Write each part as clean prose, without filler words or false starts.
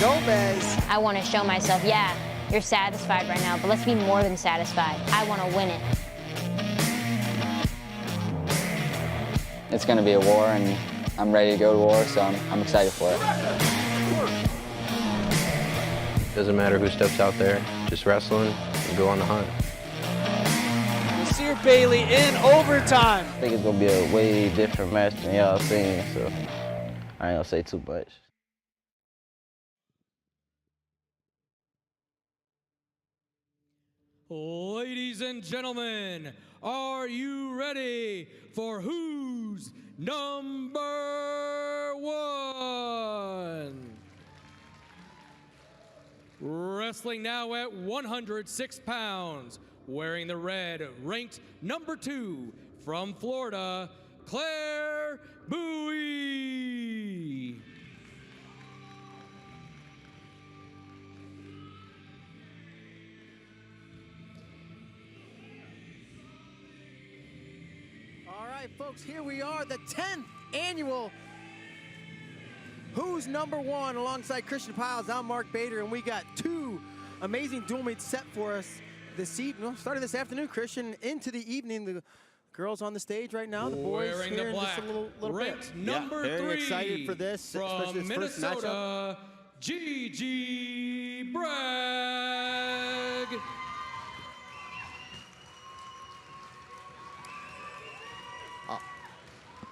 Gomez. I want to show myself, yeah, you're satisfied right now, but let's be more than satisfied. I want to win it. It's going to be a war, and I'm ready to go to war, so I'm excited for it. Doesn't matter who steps out there, just wrestling and go on the hunt. Nasir Bailey in overtime. I think it's going to be a way different match than y'all seen, so I ain't going to say too much. Ladies and gentlemen, are you ready for Who's Number One? Wrestling now at 106 pounds, wearing the red, ranked number 2 from Florida, Claire Bowie. All right, folks, here we are, the 10th annual Who's Number One alongside Christian Piles. I'm Mark Bader, and we got 2 amazing dual meets set for us this evening. Well, started this afternoon, Christian, into the evening. The girls on the stage right now, the boys wearing here the in black, just a little ranked bit. number 3 very excited for this, especially from this first matchup. Minnesota, Gigi Bragg.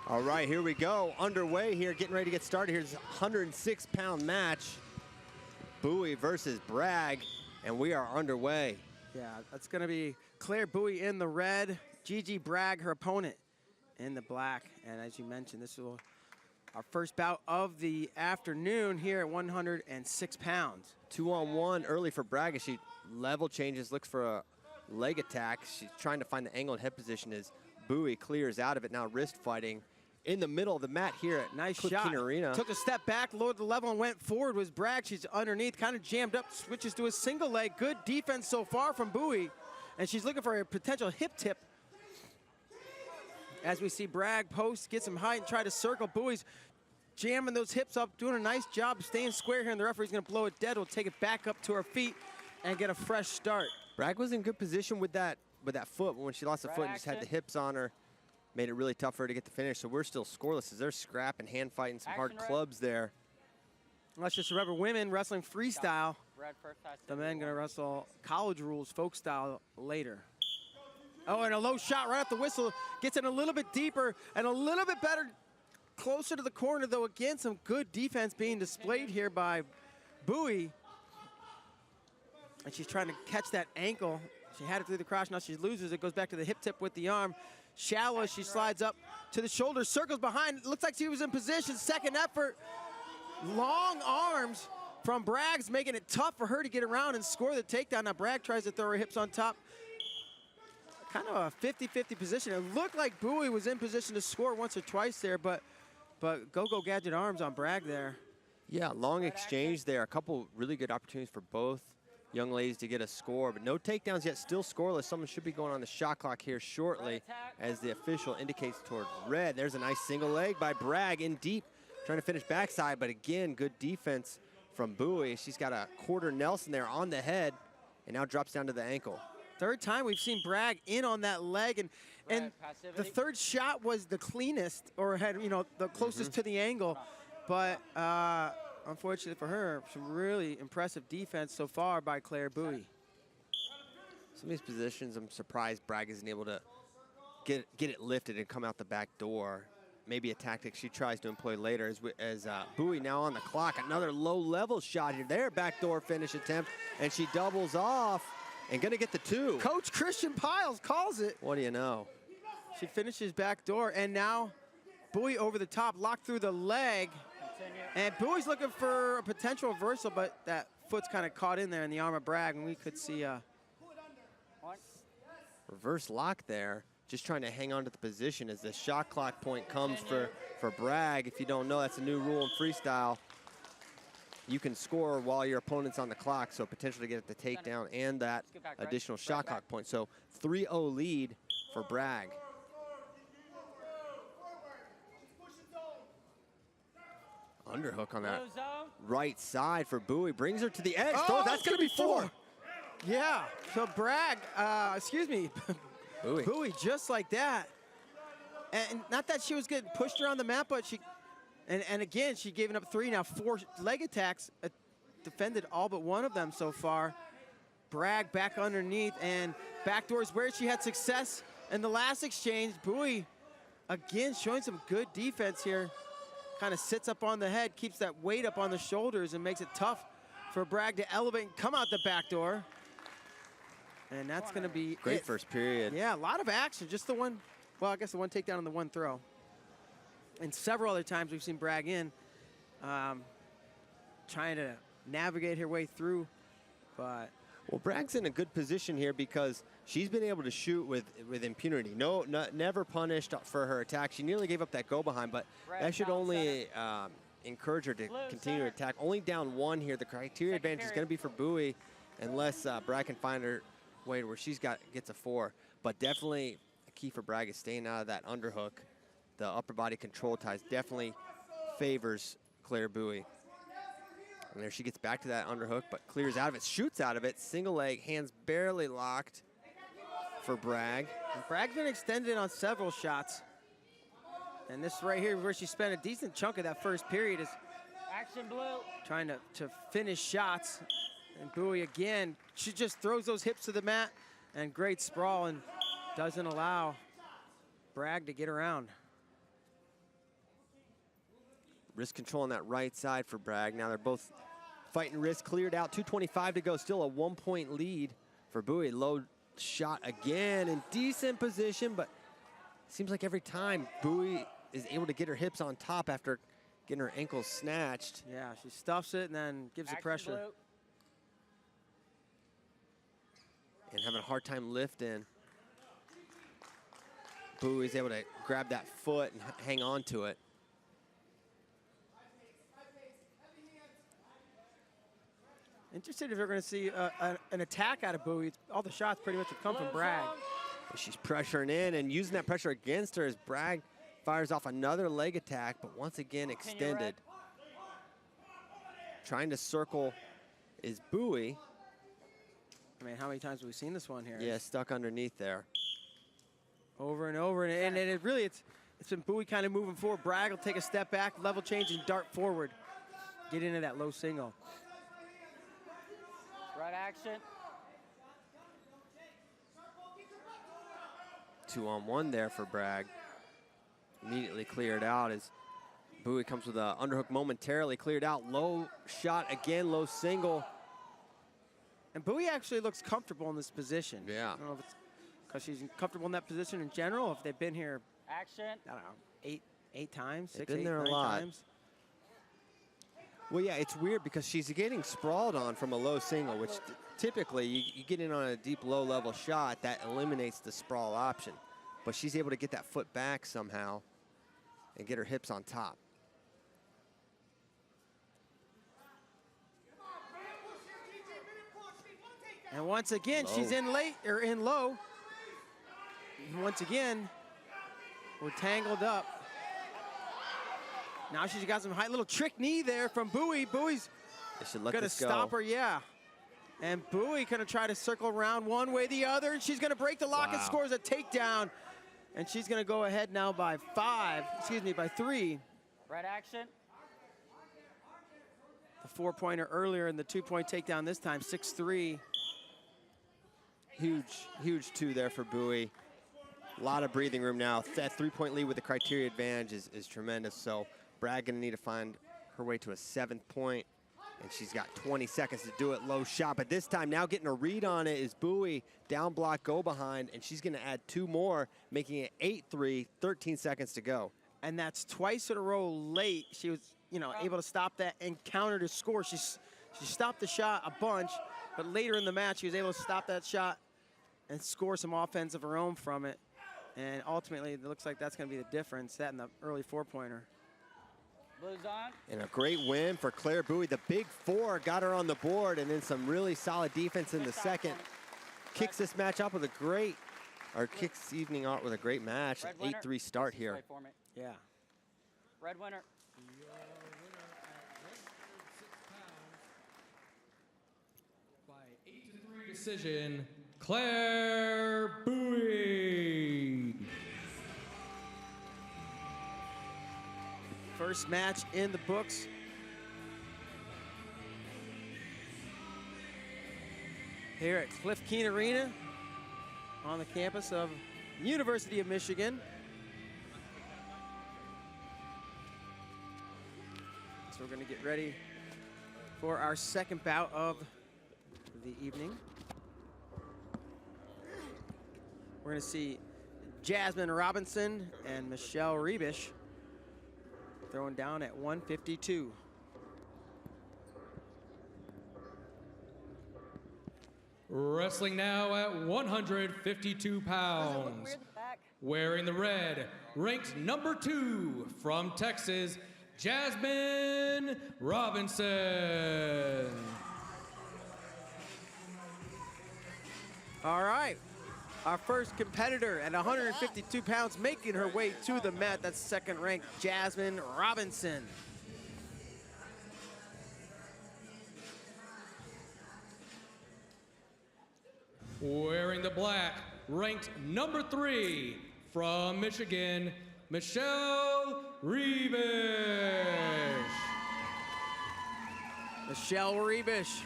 All right, here we go. Underway here, getting ready to get started. Here's a 106-pound match. Bowie versus Bragg, and we are underway. Yeah, that's going to be Claire Bowie in the red, Gigi Bragg, her opponent, in the black. And as you mentioned, this is our first bout of the afternoon here at 106 pounds. 2-on-1 early for Bragg as she level changes, looks for a leg attack. She's trying to find the angle and head position as Bowie clears out of it. Now wrist fighting in the middle of the mat here at Nice Cliff shot. Keenan Arena. Took a step back, lowered the level, and went forward. Was Bragg. She's underneath, kind of jammed up, switches to a single leg. Good defense so far from Bowie, and she's looking for a potential hip tip. As we see Bragg post, get some height, and try to circle. Bowie's jamming those hips up, doing a nice job staying square here, and the referee's going to blow it dead. We'll take it back up to her feet and get a fresh start. Bragg was in good position with that foot, but when she lost the foot and just had the hips on her, made it really tough for her to get the finish. So we're still scoreless as they're scrapping, hand fighting, some hard clubs there. Let's just remember, women wrestling freestyle. The men gonna wrestle college rules, folk style later. Oh, and a low shot right off the whistle. Gets in a little bit deeper and a little bit better, closer to the corner though. Again, some good defense being displayed here by Bowie. And she's trying to catch that ankle. She had it through the crotch, now she loses it, goes back to the hip tip with the arm. Shallow as she slides up to the shoulder, circles behind. Looks like she was in position, second effort. Long arms from Bragg's, making it tough for her to get around and score the takedown. Now Bragg tries to throw her hips on top. Kind of a 50-50 position. It looked like Bowie was in position to score once or twice there, but go-go gadget arms on Bragg there. Yeah, long exchange there. A couple really good opportunities for both young ladies to get a score, but no takedowns yet, still scoreless. Someone should be going on the shot clock here shortly as the official indicates toward red. There's a nice single leg by Bragg in deep, trying to finish backside, but again, good defense from Bowie. She's got a quarter Nelson there on the head and now drops down to the ankle. Third time we've seen Bragg in on that leg, and the third shot was the cleanest, or had, you know, the closest to the angle, but unfortunately for her, some really impressive defense so far by Claire Bowie. Some of these positions, I'm surprised Bragg isn't able to get it lifted and come out the back door. Maybe a tactic she tries to employ later as Bowie now on the clock. Another low-level shot here. There, backdoor finish attempt, and she doubles off and gonna get the 2. Coach Christian Piles calls it. What do you know? She finishes back door, and now Bowie over the top, locked through the leg. And Bowie's looking for a potential reversal, but that foot's kind of caught in there in the arm of Bragg, and we could see a reverse lock there. Just trying to hang on to the position as the shot clock point comes for Bragg. If you don't know, that's a new rule in freestyle. You can score while your opponent's on the clock, so potentially get the takedown and that additional shot clock point. So 3-0 lead for Bragg. Underhook on that right side for Bowie. Brings her to the edge. That's going to be 4. Yeah, so Bragg, excuse me, Bowie just like that. And not that she was getting pushed around the mat, but and again, she gave up 3, now 4 leg attacks, defended all but one of them so far. Bragg back underneath, and backdoors where she had success in the last exchange. Bowie, again, showing some good defense here. Kind of sits up on the head, keeps that weight up on the shoulders, and makes it tough for Bragg to elevate and come out the back door. And that's going to be great first period. Yeah, a lot of action. Just the one, well, I guess the one takedown and the one throw. And several other times we've seen Bragg in, trying to navigate her way through, but. Well, Bragg's in a good position here because she's been able to shoot with impunity. Never punished for her attack. She nearly gave up that go behind, but that should only encourage her to continue to attack. Only down 1 here. The criteria advantage is going to be for Bowie unless Bragg can find her way to where gets a 4. But definitely a key for Bragg is staying out of that underhook. The upper body control ties definitely favors Claire Bowie. And there she gets back to that underhook, but clears out of it, shoots out of it. Single leg, hands barely locked for Bragg. And Bragg's been extended on several shots. And this right here where she spent a decent chunk of that first period is trying to finish shots. And Bowie again, she just throws those hips to the mat, and great sprawl, and doesn't allow Bragg to get around. Wrist control on that right side for Bragg. Now they're both fighting wrist, cleared out, 2:25 to go, still a 1-point lead for Bowie. Low shot again in decent position, but it seems like every time Bowie is able to get her hips on top after getting her ankles snatched. Yeah, she stuffs it and then gives the pressure. And having a hard time lifting. Bowie's able to grab that foot and hang on to it. Interested if we're going to see an attack out of Bowie. All the shots pretty much have come from Bragg. She's pressuring in and using that pressure against her as Bragg fires off another leg attack, but once again extended. Trying to circle is Bowie. I mean, how many times have we seen this one here? Yeah, stuck underneath there. Over and over, and it really, it's been Bowie kind of moving forward. Bragg will take a step back, level change, and dart forward. Get into that low single. Right action. 2-on-1 there for Bragg. Immediately cleared out as Bowie comes with an underhook momentarily cleared out. Low shot again, low single. And Bowie actually looks comfortable in this position. Yeah. I don't know if it's because she's comfortable in that position in general, if they've been here, action. I don't know, eight times, They've been there a lot. times. Well, yeah, it's weird because she's getting sprawled on from a low single, which typically you get in on a deep low level shot, that eliminates the sprawl option. But she's able to get that foot back somehow and get her hips on top. And once again, she's in late, or in low. And once again, we're tangled up. Now she's got some high little trick knee there from Bowie. Bowie's gonna stop her, yeah. And Bowie gonna try to circle around one way or the other, and she's gonna break the lock and scores a takedown. And she's gonna go ahead now by by 3. Right action. The 4-pointer earlier and the 2-point takedown this time, 6-3. Huge 2 there for Bowie. A lot of breathing room now. That 3-point lead with the criteria advantage is tremendous. So Bragg gonna need to find her way to a 7th point. And she's got 20 seconds to do it, low shot. But this time, now getting a read on it is Bowie, down block, go behind, and she's gonna add 2 more, making it 8-3, 13 seconds to go. And that's twice in a row late. She was, able to stop that and counter to score. She stopped the shot a bunch, but later in the match, she was able to stop that shot and score some offense of her own from it. And ultimately, it looks like that's gonna be the difference, that and the early 4-pointer. Blues on. And a great win for Claire Bowie. The big 4 got her on the board, and then some really solid defense in the second. Kicks this match up with kicks evening out with a great match. 8-3 start here. Yeah. Red winner. 8-3 decision, Claire Bowie. First match in the books. Here at Cliff Keen Arena on the campus of University of Michigan. So we're going to get ready for our second bout of the evening. We're going to see Jasmine Robinson and Michelle Rebish throwing down at 152. Wrestling now at 152 pounds. Wearing the red, ranked number 2 from Texas, Jasmine Robinson. All right, our first competitor at 152 pounds making her way to the mat. That's second ranked Jasmine Robinson. Wearing the black, ranked number 3 from Michigan, Michelle Rebish. Michelle Rebish,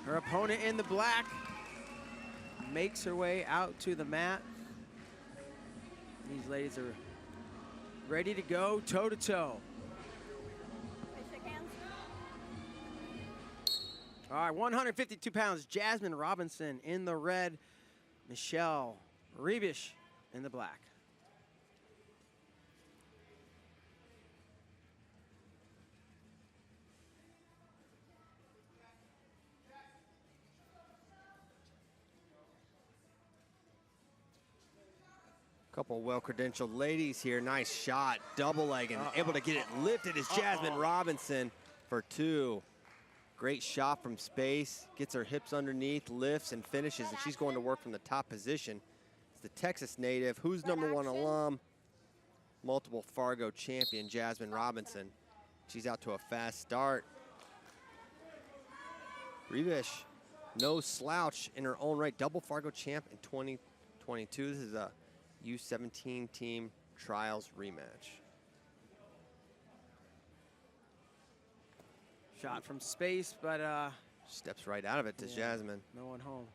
her opponent in the black, makes her way out to the mat. These ladies are ready to go toe-to-toe. All right, 152 pounds, Jasmine Robinson in the red, Michelle Rebish in the black. Couple well-credentialed ladies here. Nice shot, double leg, and able to get it lifted is Jasmine Robinson for 2. Great shot from space, gets her hips underneath, lifts and finishes, and she's going to work from the top position. It's the Texas native, who's #1 alum, multiple Fargo champion, Jasmine Robinson. She's out to a fast start. Rebish, no slouch in her own right, double Fargo champ in 2022. This is a U17 team trials rematch. Shot from space, but steps right out of it to Jasmine. No one home.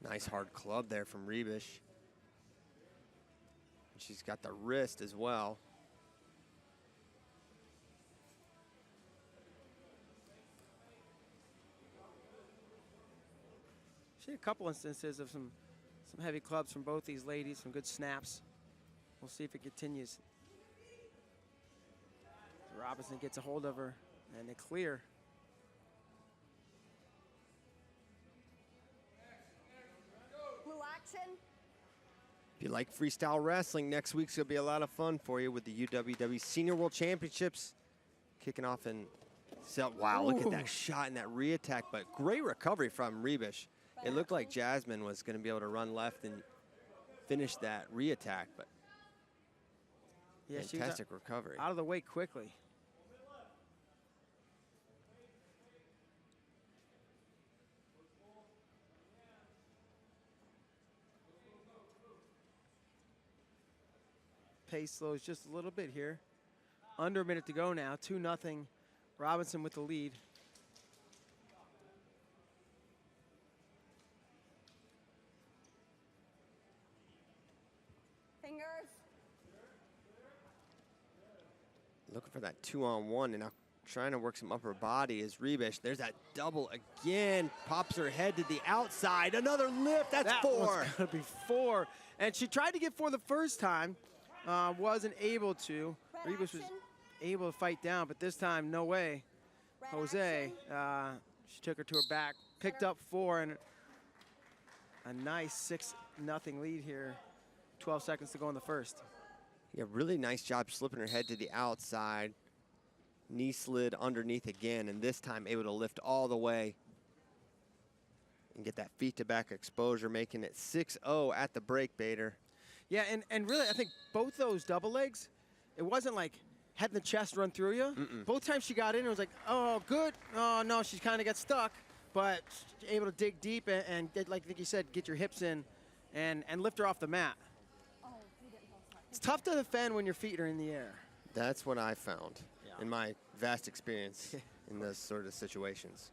Nice hard club there from Rebish. And she's got the wrist as well. She had a couple instances of some heavy clubs from both these ladies, some good snaps. We'll see if it continues. Robinson gets a hold of her, and they clear. Blue action. If you like freestyle wrestling, next week's gonna be a lot of fun for you with the UWW Senior World Championships kicking off in. So, wow, look at that shot and that re-attack, but great recovery from Rebish. It looked like Jasmine was going to be able to run left and finish that re-attack, but yeah, fantastic recovery. Out of the way quickly. Pace slows just a little bit here. Under a minute to go now, 2-0. Robinson with the lead. Fingers. Looking for that 2-on-1 and now trying to work some upper body is Rebish. There's that double again. Pops her head to the outside. Another lift. That's 4. That gonna be 4. And she tried to get 4 the first time. Wasn't able to. Rebish was able to fight down, but this time, no way. Jose, she took her to her back, picked up 4, and a nice 6-0 lead here. 12 seconds to go in the first. Yeah, really nice job slipping her head to the outside. Knee slid underneath again, and this time able to lift all the way and get that feet to back exposure, making it 6-0 at the break, Bader. Yeah, and really, I think both those double legs, it wasn't like head and the chest run through you. Both times she got in, it was like, oh, good. Oh, no, she kind of got stuck, but able to dig deep and get, like you said, get your hips in and lift her off the mat. It's tough to defend when your feet are in the air. That's what I found in my vast experience in those sort of situations.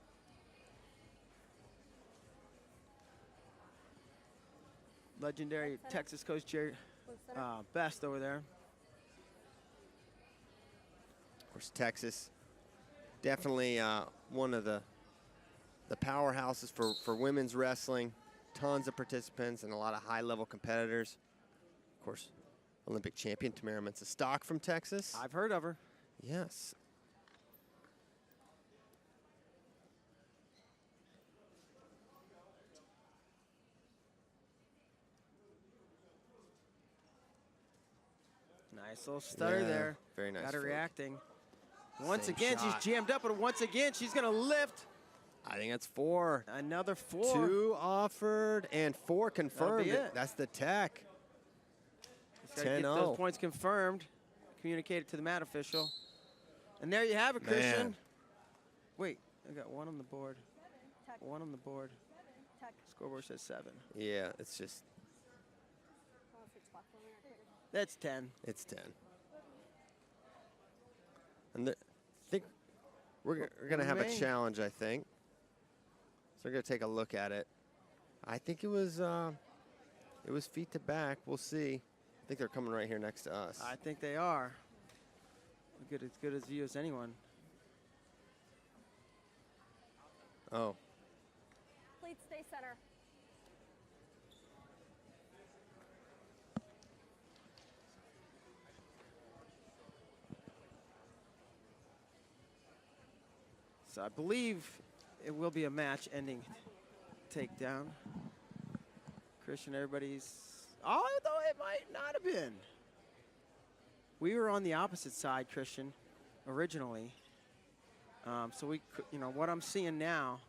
Legendary Texas coach Jerry Best over there. Of course, Texas, definitely one of the powerhouses for women's wrestling. Tons of participants and a lot of high-level competitors. Of course, Olympic champion Tamara Mensah-Stock from Texas. I've heard of her. Yes. Nice little stutter there. Very nice. Got her fake. reacting. Once Same again, shot. she's jammed up, but once again, she's going to lift. I think that's 4. Another 4. 2 offered and 4 confirmed. That'll be it. That's the tech. Just gotta get those points confirmed. Communicate it to the mat official. And there you have it, Christian. Man. Wait, I got 1 on the board. 1 on the board. Scoreboard says 7. Yeah, it's just, That's 10. it's 10. And I think we're going to have a challenge, I think. So we're going to take a look at it. I think it was feet to back. We'll see. I think they're coming right here next to us. I think they are. As good as view as anyone. Oh. Please stay center. So I believe it will be a match-ending takedown. Christian, everybody's... Although it might not have been. We were on the opposite side, Christian, originally. So we, you know, what I'm seeing now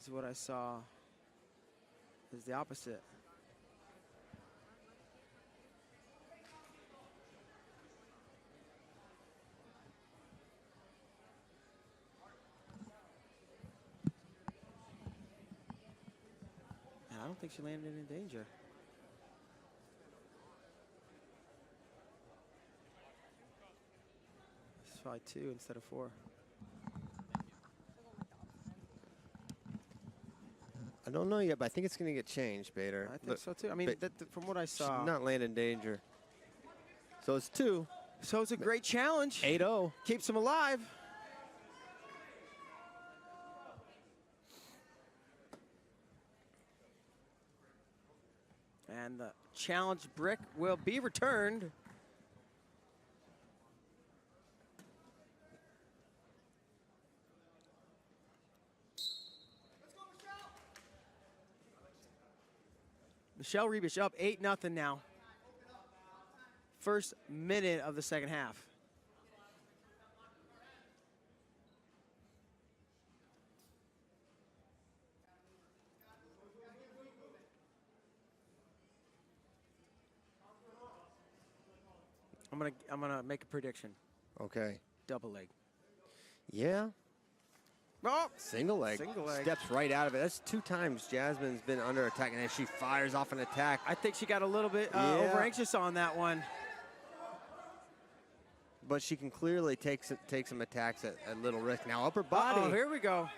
is what I saw is the opposite. And I don't think she landed in danger. It's probably 2 instead of 4. I don't know yet, but I think it's going to get changed, Bader. I think so too. I mean, from what I saw. Not land in danger. So it's 2. So it's a great challenge. 8-0. Keeps him alive. And the challenge brick will be returned. Michelle Rebish up 8-0 now. First minute of the second half. I'm gonna make a prediction. Okay. Double leg. Yeah. Oh, single leg. Single leg. Steps right out of it. That's 2 times Jasmine's been under attack, and then she fires off an attack. I think she got a little bit over anxious on that one. But she can clearly take some attacks at little risk. Now upper body. Oh, here we go.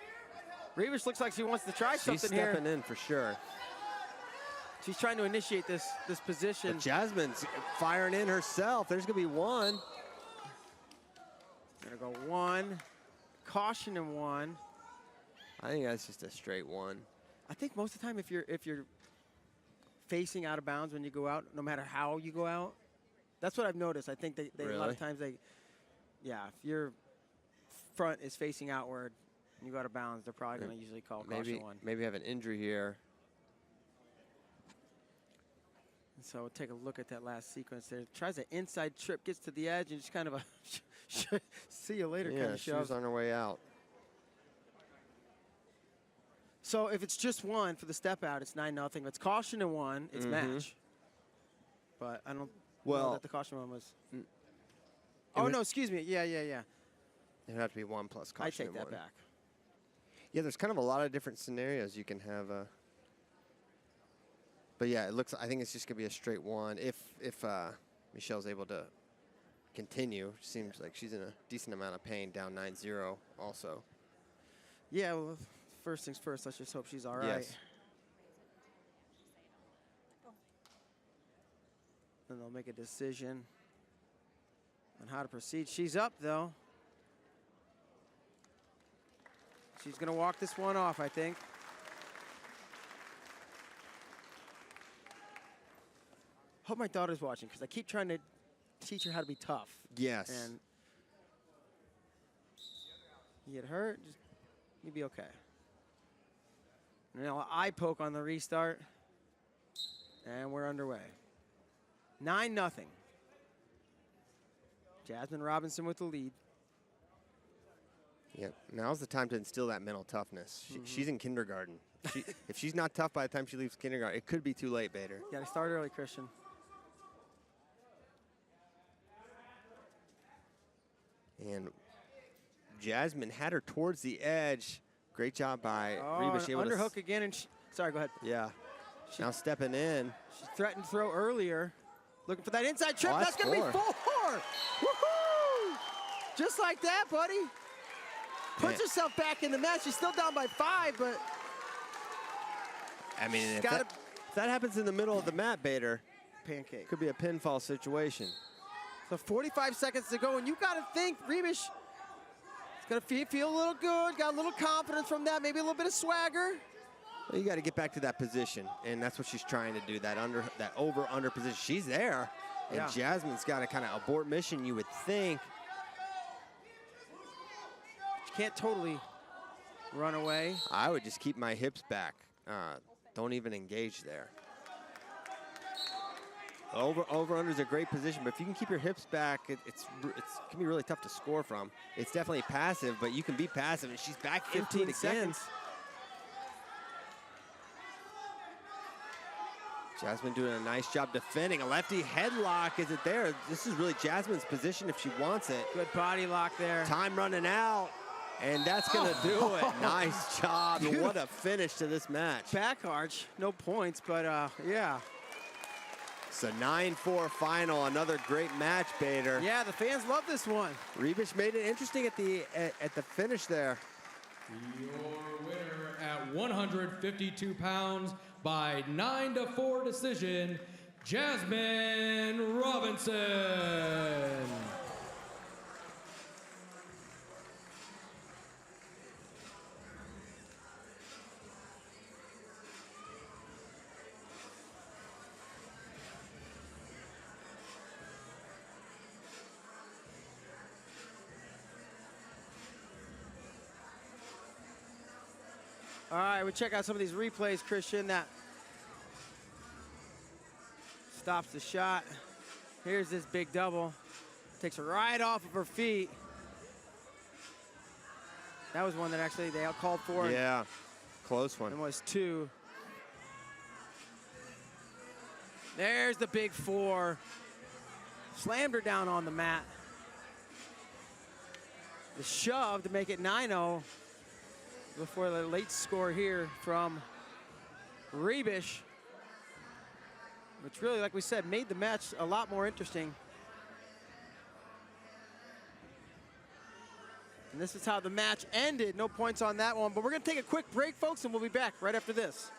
Rebish looks like she wants to try something here. She's stepping in for sure. She's trying to initiate this position. But Jasmine's firing in herself. There's gonna be 1. Gonna go 1. Caution and 1. I think that's just a straight 1. I think most of the time if you're facing out of bounds when you go out, no matter how you go out, that's what I've noticed. I think they Really? a lot of times if your front is facing outward and you go out of bounds, they're probably gonna usually call caution 1. Maybe have an injury here. And so we'll take a look at that last sequence there. Tries an inside trip, gets to the edge, and just kind of a see you later kind of She shove. was on her way out. So if it's just one for the step out, it's 9-0. If it's caution and one, it's match. But I don't know that the caution one was. Oh, no, excuse me. Yeah. It would have to be 1 plus caution. I take and that one. back. Yeah, there's kind of a lot of different scenarios you can have. But yeah, it looks. I think it's just gonna be a straight one if Michelle's able to continue. Seems like she's in a decent amount of pain, down 9-0 also. Yeah, well, first things first, let's just hope she's all right. Yes. And they'll make a decision on how to proceed. She's up, though. She's going to walk this one off, I think. Hope my daughter's watching, because I keep trying to teach her how to be tough. Yes. And you get hurt, just you'll be okay. Now eye poke on the restart, and we're underway. 9-0. Jasmine Robinson with the lead. Yep. Now's the time to instill that mental toughness. She's in kindergarten. If she's not tough by the time she leaves kindergarten, it could be too late, Bader. Got to start early, Christian. And Jasmine had her towards the edge. Great job by Reba. She underhook again, and sorry, go ahead. Yeah. Now stepping in. She threatened to throw earlier. Looking for that inside trip. Oh, that's going to be 4. Woohoo! Just like that, buddy. Puts herself back in the match. She's still down by 5, but I mean, if that happens in the middle of the mat, Bader, pancake. Could be a pinfall situation. So 45 seconds to go, and you got to think Rebish is going to feel a little good, got a little confidence from that, maybe a little bit of swagger. Well, you got to get back to that position, and that's what she's trying to do, that over-under position. She's there, and Jasmine's got to kind of abort mission, you would think. She can't totally run away. I would just keep my hips back. Don't even engage there. Over-under is a great position, but if you can keep your hips back, it can be really tough to score from. It's definitely passive, but you can be passive, and she's back 15 seconds. Jasmine doing a nice job defending. A lefty headlock, is it there? This is really Jasmine's position if she wants it. Good body lock there. Time running out, and that's gonna do it. Nice job, and what a finish to this match. Back arch, no points, but yeah. It's a 9-4 final, another great match, Bader. Yeah, the fans love this one. Rebish made it interesting at the finish there. Your winner at 152 pounds by 9-4 decision, Jasmine Robinson. All right, we check out some of these replays, Christian. That stops the shot. Here's this big double. Takes her right off of her feet. That was one that actually they called for. Yeah, close one. It was 2. There's the big 4. Slammed her down on the mat. The shove to make it 9-0. Before the late score here from Rebish, which really, like we said, made the match a lot more interesting. And this is how the match ended. No points on that one, but we're going to take a quick break, folks, and we'll be back right after this.